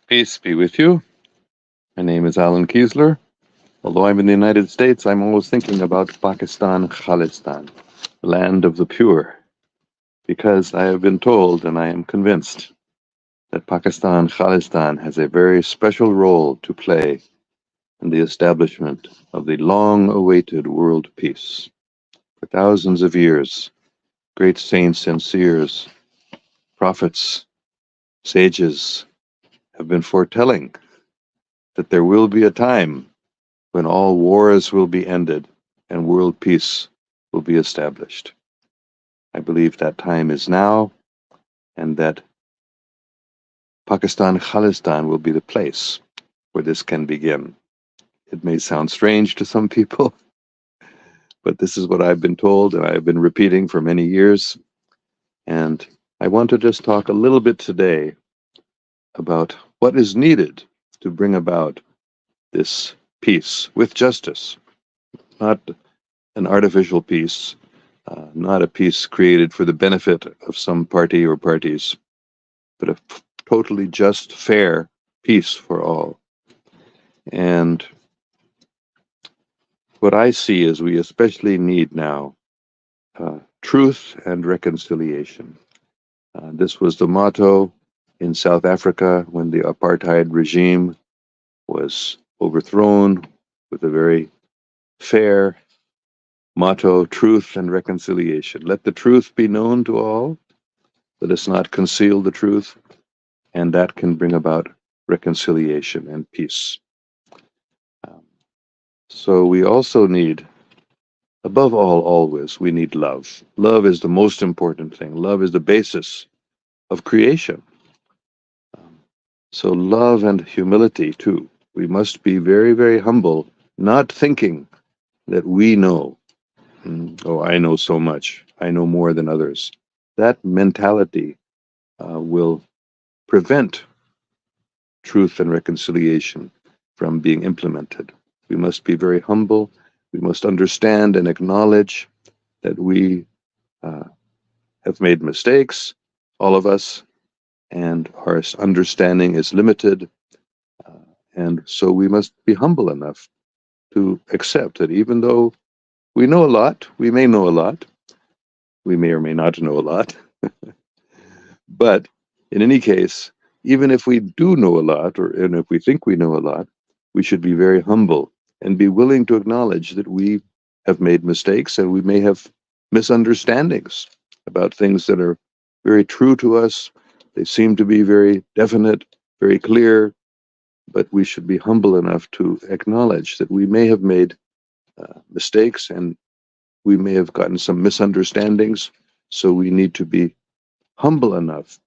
Peace be with you. My name is Alan Kiesler. Although I'm in the United States, I'm always thinking about Pakistan, Khalistan, the land of the pure, because I have been told and I am convinced that Pakistan, Khalistan has a very special role to play in the establishment of the long awaited world peace. For thousands of years, great saints and seers, prophets, sages have been foretelling that there will be a time when all wars will be ended and world peace will be established. I believe that time is now, and that Pakistan Khalistan will be the place where this can begin. It may sound strange to some people, but this is what I've been told and I've been repeating for many years. And I want to just talk a little bit today about what is needed to bring about this peace with justice, not an artificial peace, not a peace created for the benefit of some party or parties, but a totally just, fair peace for all. And what I see is we especially need now truth and reconciliation. This was the motto in South Africa when the apartheid regime was overthrown, with a very fair motto: truth and reconciliation. Let the truth be known to all. Let us not conceal the truth, and that can bring about reconciliation and peace. Um, so we also need, above all, always, we need love. Love is the most important thing. Love is the basis of creation. Um, so love and humility too. We must be very, very humble, not thinking that we know. Oh, I know so much. I know more than others. That mentality will prevent truth and reconciliation from being implemented. We must be very humble. We must understand and acknowledge that we uh, have made mistakes, all of us, and our understanding is limited. Uh, and so we must be humble enough to accept that even though we know a lot, we may know a lot, we may or may not know a lot, but in any case, even if we do know a lot, or and if we think we know a lot, we should be very humble and be willing to acknowledge that we have made mistakes and we may have misunderstandings about things that are very true to us. They seem to be very definite, very clear, but we should be humble enough to acknowledge that we may have made mistakes and we may have gotten some misunderstandings. So we need to be humble enough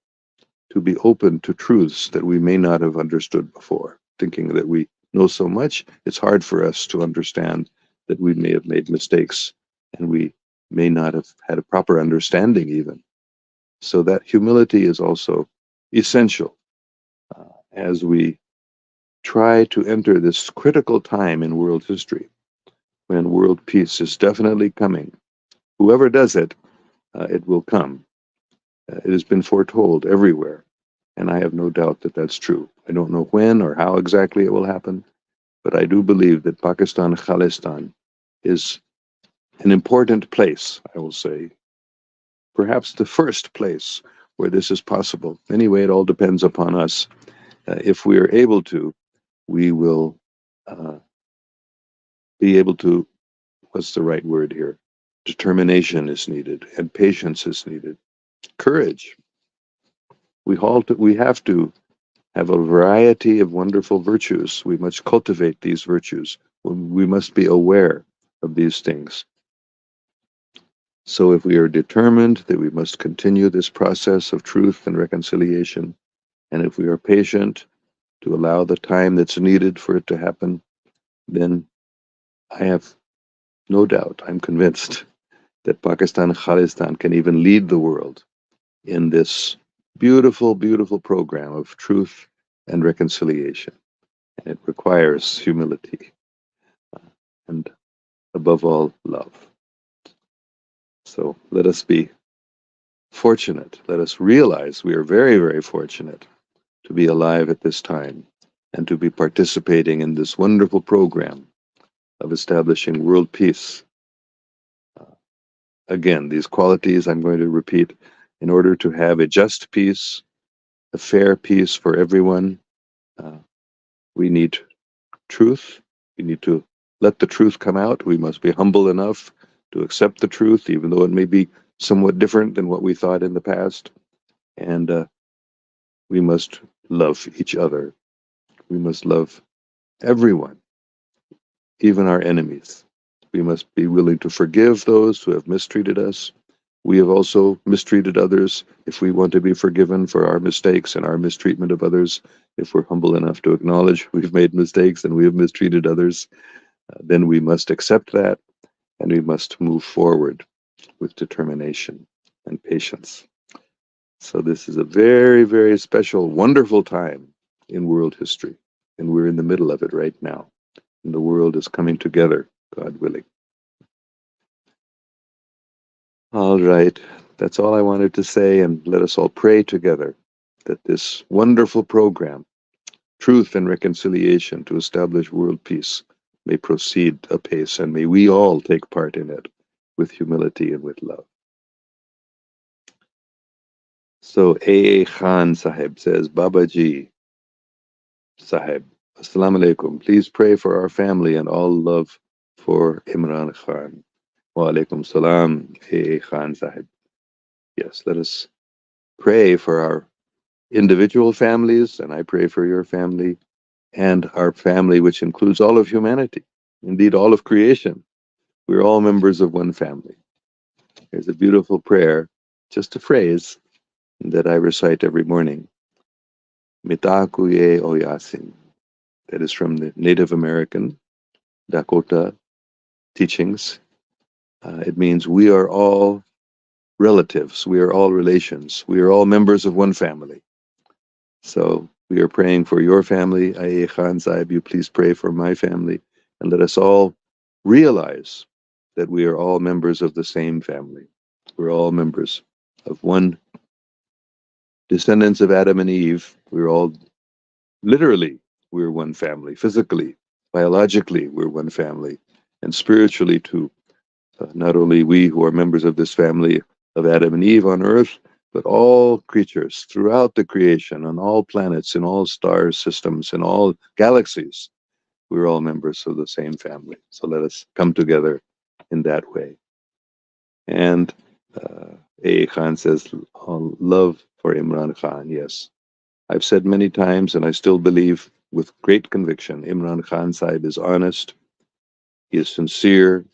to be open to truths that we may not have understood before. Thinking that we know so much, it's hard for us to understand that we may have made mistakes and we may not have had a proper understanding even. So that humility is also essential as we try to enter this critical time in world history when world peace is definitely coming. Whoever does it, it will come. It has been foretold everywhere. And I have no doubt that that's true. I don't know when or how exactly it will happen, but I do believe that Pakistan Khalistan is an important place, I will say, perhaps the first place where this is possible. Anyway, it all depends upon us. If we are able to, we will uh, be able to, what's the right word here? Determination is needed, and patience is needed. Courage. We have to have a variety of wonderful virtues. We must cultivate these virtues. We must be aware of these things. So if we are determined that we must continue this process of truth and reconciliation, and if we are patient to allow the time that's needed for it to happen, then I have no doubt, I'm convinced, that Pakistan Khalistan can even lead the world in this beautiful, beautiful program of truth and reconciliation. And it requires humility and, above all, love. So let us be fortunate. Let us realize we are very, very fortunate to be alive at this time and to be participating in this wonderful program of establishing world peace. Again, these qualities I'm going to repeat: in order to have a just peace, a fair peace for everyone, uh, we need truth. We need to let the truth come out. We must be humble enough to accept the truth, even though it may be somewhat different than what we thought in the past. And we must love each other. We must love everyone, even our enemies. We must be willing to forgive those who have mistreated us. We have also mistreated others. If we want to be forgiven for our mistakes and our mistreatment of others, if we're humble enough to acknowledge we've made mistakes and we have mistreated others, then we must accept that and we must move forward with determination and patience. So this is a very, very special, wonderful time in world history, and we're in the middle of it right now. And the world is coming together, God willing. All right, that's all I wanted to say, and let us all pray together that this wonderful program, Truth and Reconciliation to Establish World Peace, may proceed apace, and may we all take part in it with humility and with love. So A.A. Khan Sahib says, Babaji Sahib, Assalamu alaikum. Please pray for our family and all love for Imran Khan. Wa alaikum salam, A.A. Khan Sahib. Yes, let us pray for our individual families, and I pray for your family and our family, which includes all of humanity, indeed all of creation. We're all members of one family. There's a beautiful prayer, just a phrase that I recite every morning. Mitakuye o Yasin. That is from the Native American Dakota teachings. It means we are all relatives, we are all relations, we are all members of one family. So we are praying for your family. A.A. Khan Sahib, you please pray for my family, and let us all realize that we are all members of the same family. We're all members of one, descendants of Adam and Eve. We're all literally, we're one family. Physically, biologically, we're one family. And spiritually too. Not only we who are members of this family of Adam and Eve on earth, but all creatures throughout the creation, on all planets, in all star systems, in all galaxies. We're all members of the same family. So let us come together in that way. And A. Khan says, love for Imran Khan. Yes. I've said many times, and I still believe with great conviction, Imran Khan Sahib is honest, he is sincere,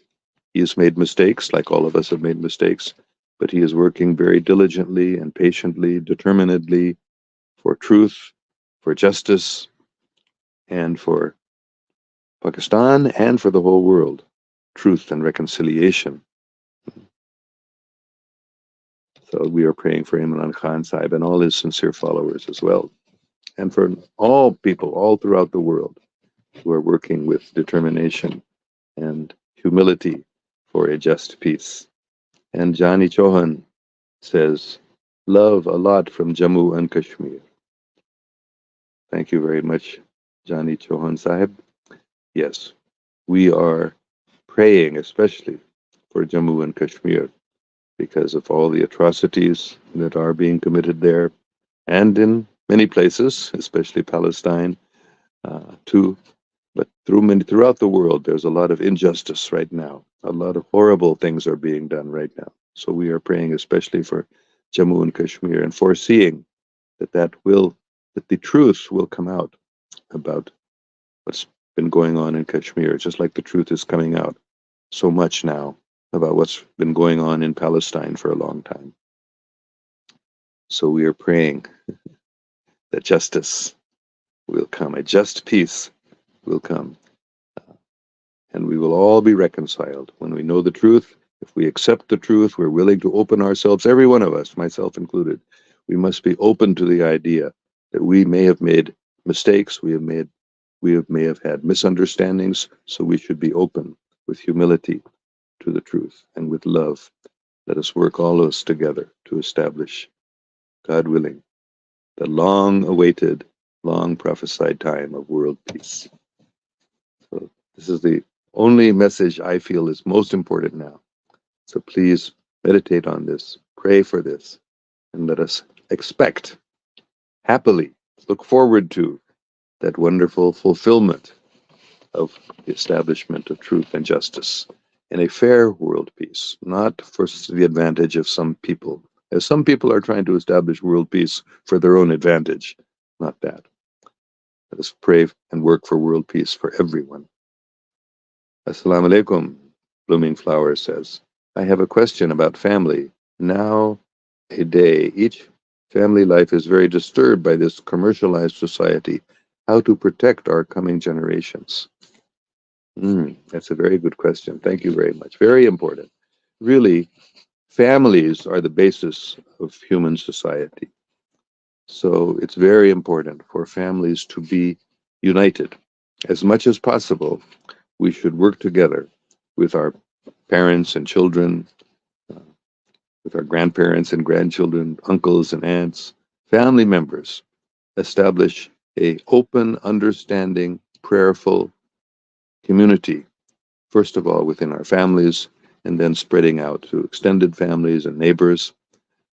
he has made mistakes, like all of us have made mistakes, but he is working very diligently and patiently, determinedly for truth, for justice, and for Pakistan and for the whole world. Truth and reconciliation. So we are praying for Imran Khan Sahib and all his sincere followers as well, and for all people all throughout the world who are working with determination and humility for a just peace. And Johnny Chauhan says, love a lot from Jammu and Kashmir. Thank you very much, Johnny Chauhan Sahib. Yes, we are praying especially for Jammu and Kashmir because of all the atrocities that are being committed there and in many places, especially Palestine, too. But throughout the world, there's a lot of injustice right now. A lot of horrible things are being done right now. So we are praying especially for Jammu and Kashmir and foreseeing that the truth will come out about what's been going on in Kashmir, just like the truth is coming out so much now about what's been going on in Palestine for a long time. So we are praying that justice will come, a just peace will come, and we will all be reconciled when we know the truth. If we accept the truth, we're willing to open ourselves, every one of us, myself included. We must be open to the idea that we may have made mistakes, we may have had misunderstandings, so we should be open with humility to the truth and with love. Let us work all of us together to establish, God willing, the long-awaited, long-prophesied time of world peace. So this is the only message I feel is most important now. So please meditate on this, pray for this, and let us expect, happily, look forward to that wonderful fulfillment of the establishment of truth and justice in a fair world peace, not for the advantage of some people, as some people are trying to establish world peace for their own advantage. Not that. Let us pray and work for world peace for everyone. Assalamu alaikum, Blooming Flower says. I have a question about family. Now, a day, each family life is very disturbed by this commercialized society. How to protect our coming generations? That's a very good question. Thank you very much. Very important. Really, families are the basis of human society. So it's very important for families to be united. As much as possible, we should work together with our parents and children, uh, with our grandparents and grandchildren, uncles and aunts, family members, establish a open, understanding, prayerful community, first of all within our families, and then spreading out to extended families and neighbors.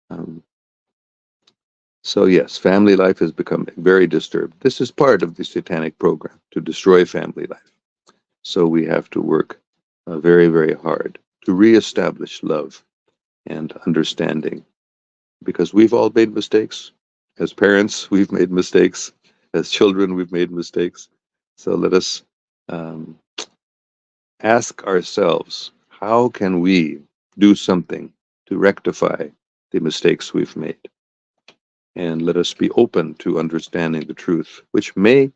Um, so yes, family life has become very disturbed. This is part of the satanic program to destroy family life. So we have to work very, very hard to reestablish love and understanding, because we've all made mistakes. As parents, we've made mistakes. As children, we've made mistakes. So let us um, ask ourselves, how can we do something to rectify the mistakes we've made? And let us be open to understanding the truth, which may,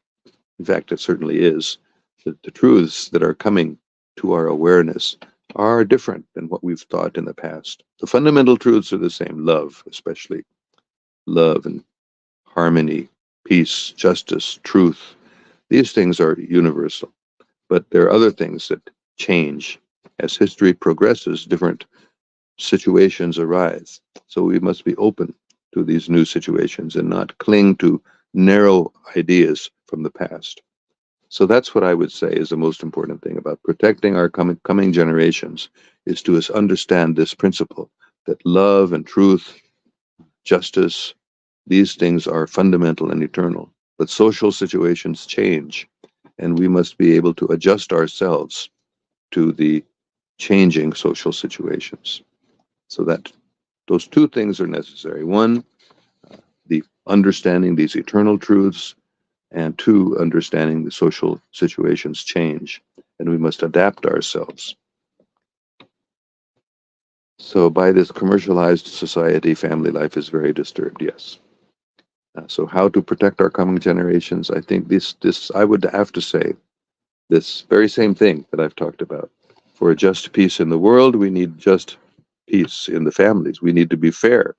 in fact, it certainly is, that the truths that are coming to our awareness are different than what we've thought in the past. The fundamental truths are the same: love, especially love and harmony, peace, justice, truth. These things are universal, but there are other things that change. As history progresses, different situations arise. So we must be open to these new situations and not cling to narrow ideas from the past. So that's what I would say is the most important thing about protecting our coming generations, is to understand this principle that love and truth, justice, these things are fundamental and eternal. But social situations change, and we must be able to adjust ourselves to the changing social situations. So that those two things are necessary. One, the understanding these eternal truths, and two, understanding the social situations change, and we must adapt ourselves. So by this commercialized society, family life is very disturbed, yes. So how to protect our coming generations? I think this I would have to say this very same thing that I've talked about. For a just peace in the world, we need just peace in the families. We need to be fair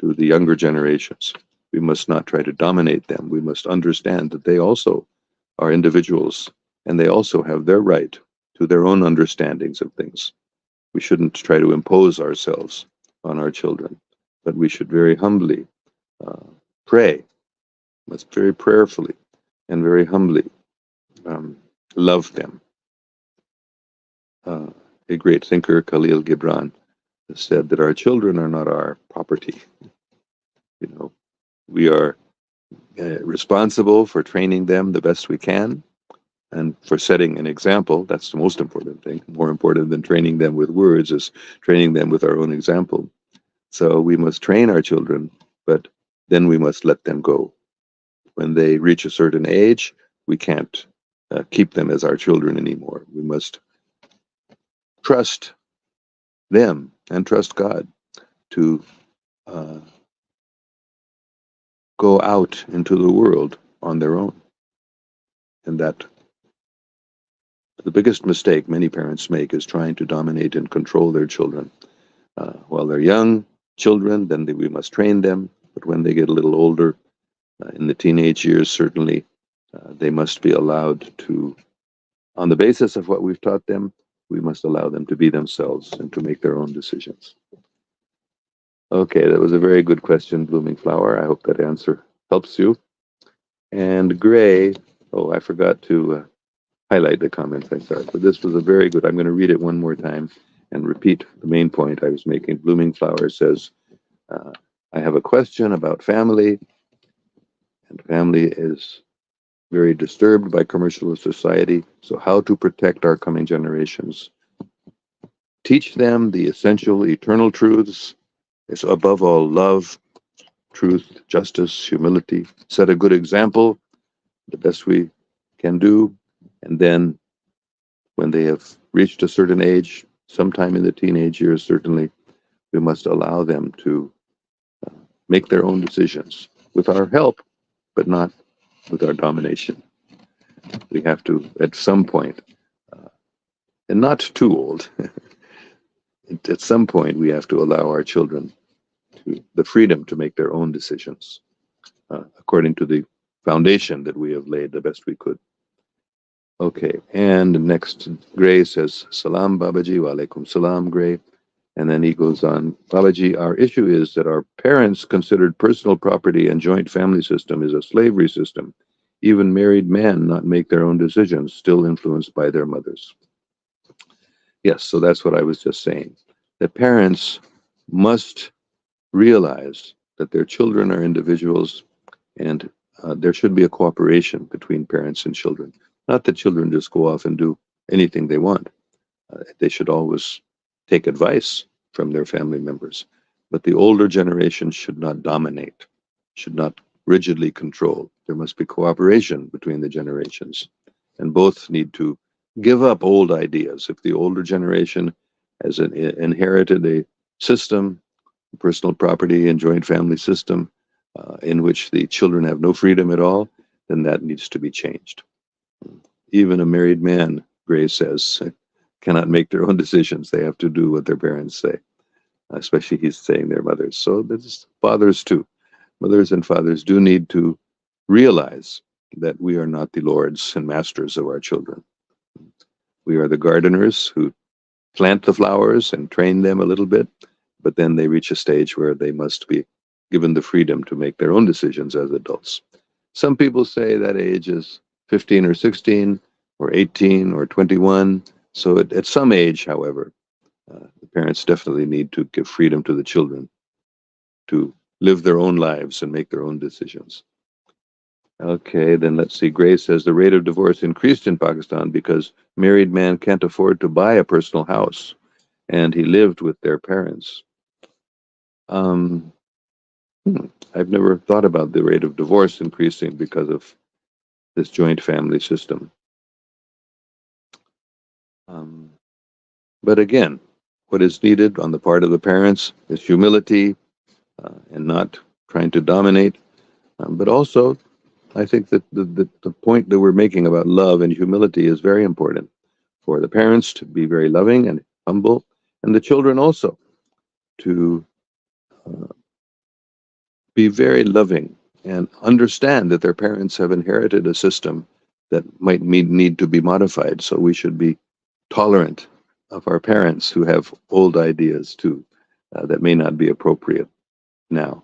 to the younger generations. We must not try to dominate them. We must understand that they also are individuals, and they also have their right to their own understandings of things. We shouldn't try to impose ourselves on our children, but we should very humbly pray, must very prayerfully and very humbly love them. A great thinker, Khalil Gibran, said that our children are not our property. You know, we are responsible for training them the best we can and for setting an example. That's the most important thing. More important than training them with words is training them with our own example. So we must train our children, but then we must let them go. When they reach a certain age, we can't keep them as our children anymore. We must trust them and trust God to go out into the world on their own. And that the biggest mistake many parents make is trying to dominate and control their children. While they're young children, then we must train them. But when they get a little older, in the teenage years, certainly, they must be allowed to, on the basis of what we've taught them, we must allow them to be themselves and to make their own decisions. Okay, that was a very good question, Blooming Flower. I hope that answer helps you. And Gray, oh, I forgot to highlight the comments, I'm sorry, but this was a very good, I'm going to read it one more time and repeat the main point I was making. Blooming Flower says, uh, I have a question about family, and family is very disturbed by commercialist society. So how to protect our coming generations? Teach them the essential eternal truths. It's above all love, truth, justice, humility. Set a good example, the best we can do. And then when they have reached a certain age, sometime in the teenage years, certainly, we must allow them to make their own decisions with our help, but not with our domination. We have to, at some point, and not too old, at some point, we have to allow our children the freedom to make their own decisions according to the foundation that we have laid the best we could. Okay, and next, Gray says, Salam Babaji, wa alaikum salam, Gray. And then he goes on, Babaji, our issue is that our parents considered personal property and joint family system is a slavery system. Even married men not make their own decisions, still influenced by their mothers. Yes, so that's what I was just saying. That parents must realize that their children are individuals, and there should be a cooperation between parents and children. Not that children just go off and do anything they want. They should always take advice from their family members. But the older generation should not dominate, should not rigidly control. There must be cooperation between the generations. And both need to give up old ideas. If the older generation has inherited a system, personal property and joint family system, in which the children have no freedom at all, then that needs to be changed. Even a married man, Gray says, cannot make their own decisions. They have to do what their parents say, especially he's saying their mothers. So this fathers too. Mothers and fathers do need to realize that we are not the lords and masters of our children. We are the gardeners who plant the flowers and train them a little bit, but then they reach a stage where they must be given the freedom to make their own decisions as adults. Some people say that age is 15 or 16 or 18 or 21. So at some age, however, the parents definitely need to give freedom to the children to live their own lives and make their own decisions. Okay, then let's see. Grace says the rate of divorce increased in Pakistan because married man can't afford to buy a personal house, and he lived with their parents. I've never thought about the rate of divorce increasing because of this joint family system. But again, what is needed on the part of the parents is humility and not trying to dominate. But also, I think that the point that we're making about love and humility is very important for the parents to be very loving and humble, and the children also to be very loving and understand that their parents have inherited a system that might need to be modified. So we should be tolerant of our parents who have old ideas too that may not be appropriate now.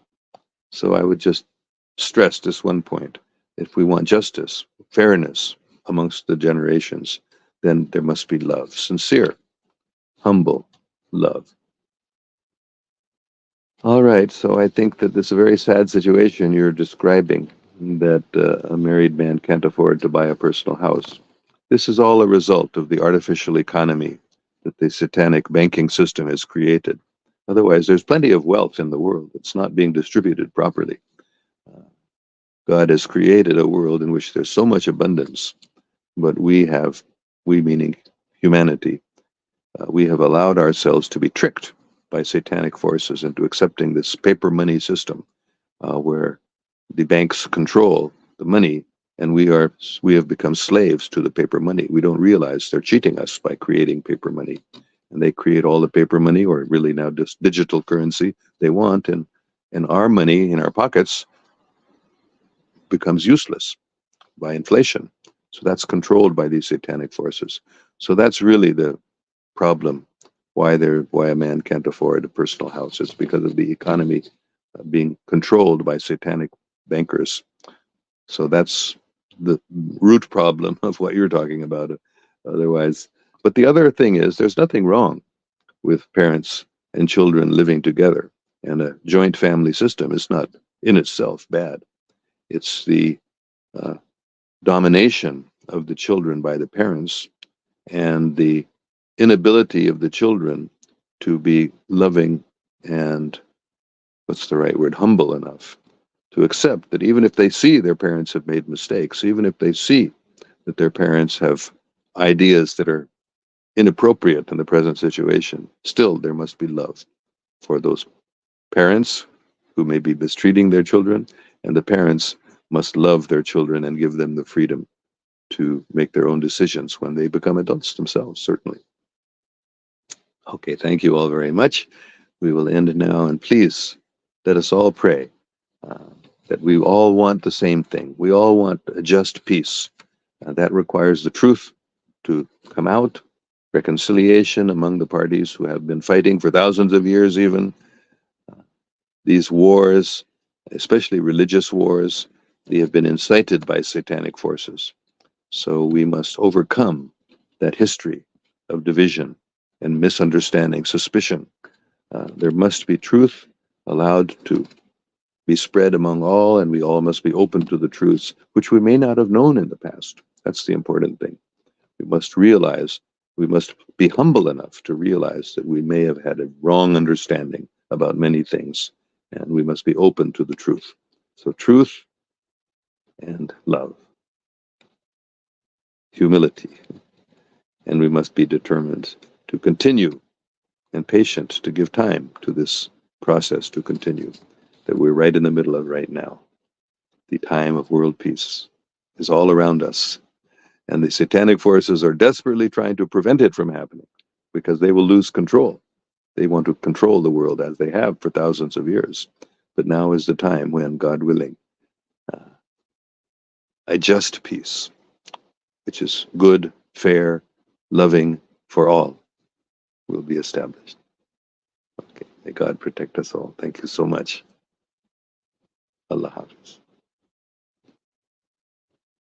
So I would just stress this one point. If we want justice, fairness amongst the generations, then there must be love, sincere, humble love. All right, so I think that this is a very sad situation you're describing, that a married man can't afford to buy a personal house. This is all a result of the artificial economy that the satanic banking system has created. Otherwise, there's plenty of wealth in the world that's not being distributed properly. God has created a world in which there's so much abundance, but we meaning humanity, we have allowed ourselves to be tricked by satanic forces into accepting this paper money system where the banks control the money and we have become slaves to the paper money. We don't realize they're cheating us by creating paper money. And they create all the paper money, or really now just digital currency they want, and our money in our pockets becomes useless by inflation. So that's controlled by these satanic forces. So that's really the problem why a man can't afford a personal house. It's because of the economy being controlled by satanic bankers. So that's the root problem of what you're talking about. Otherwise, but the other thing is, there's nothing wrong with parents and children living together, and a joint family system is not in itself bad. It's the uh, domination of the children by the parents and the inability of the children to be loving and, what's the right word, humble enough to accept that even if they see their parents have made mistakes, even if they see that their parents have ideas that are inappropriate in the present situation, still there must be love for those parents who may be mistreating their children, and the parents must love their children and give them the freedom to make their own decisions when they become adults themselves, certainly. Okay, thank you all very much. We will end now, and please let us all pray uh, that we all want the same thing. We all want a just peace. That requires the truth to come out, reconciliation among the parties who have been fighting for thousands of years, even. These wars, especially religious wars, they have been incited by satanic forces. So we must overcome that history of division and misunderstanding, suspicion. There must be truth allowed to be spread among all, and we all must be open to the truths which we may not have known in the past. That's the important thing. We must realize, we must be humble enough to realize that we may have had a wrong understanding about many things, and we must be open to the truth. So, truth and love, humility, and we must be determined to continue and patient to give time to this process to continue that we're right in the middle of right now. The time of world peace is all around us, and the satanic forces are desperately trying to prevent it from happening because they will lose control. They want to control the world as they have for thousands of years. But now is the time when, God willing, uh, a just peace, which is good, fair, loving for all, will be established. Okay. May God protect us all. Thank you so much. Allah Hafiz.